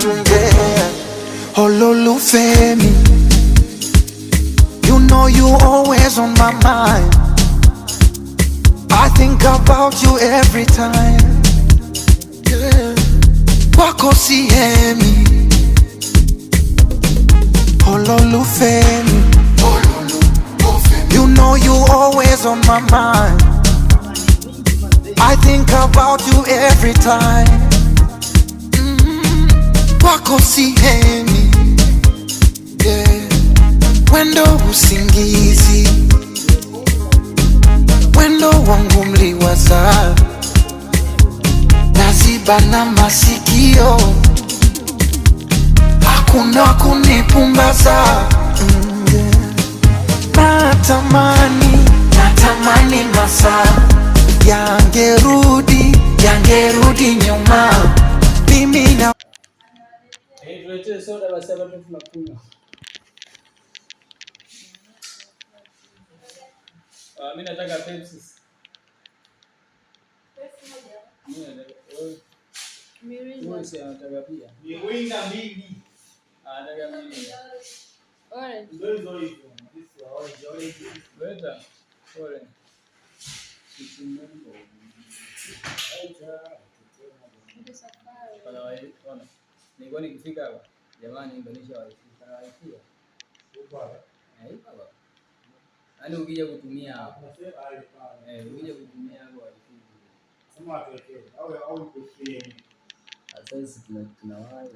Yeah. Ololufemi, you know you always on my mind. I think about you every time. Yeah. Wako sihemi, Ololufemi, you know you always on my mind. I think about you every time. Wako sihemi, yeah. Wendo usingizi, wendo wangu mliwaza, naziba na masikio, hakuna kunipumbaza. Yeah. Natamani masaa yangerudi nyuma. Mimi na tuletee soda basi hapa tunakunywa. Mimi nataka Pepsi. Mimi si nataka pia. Ni winga mbili. Nataka mbili. Orange. Ndio hizo. This orange. Beta. Orange. Nilikuwa nikifika hapa jamani, Indonesia walifika walifia baba. Baba. Yaani ukija kutumia hapo. Ukija kutumia hapo walifika. Sema tuwekee au kufikia. Sasa tunawahi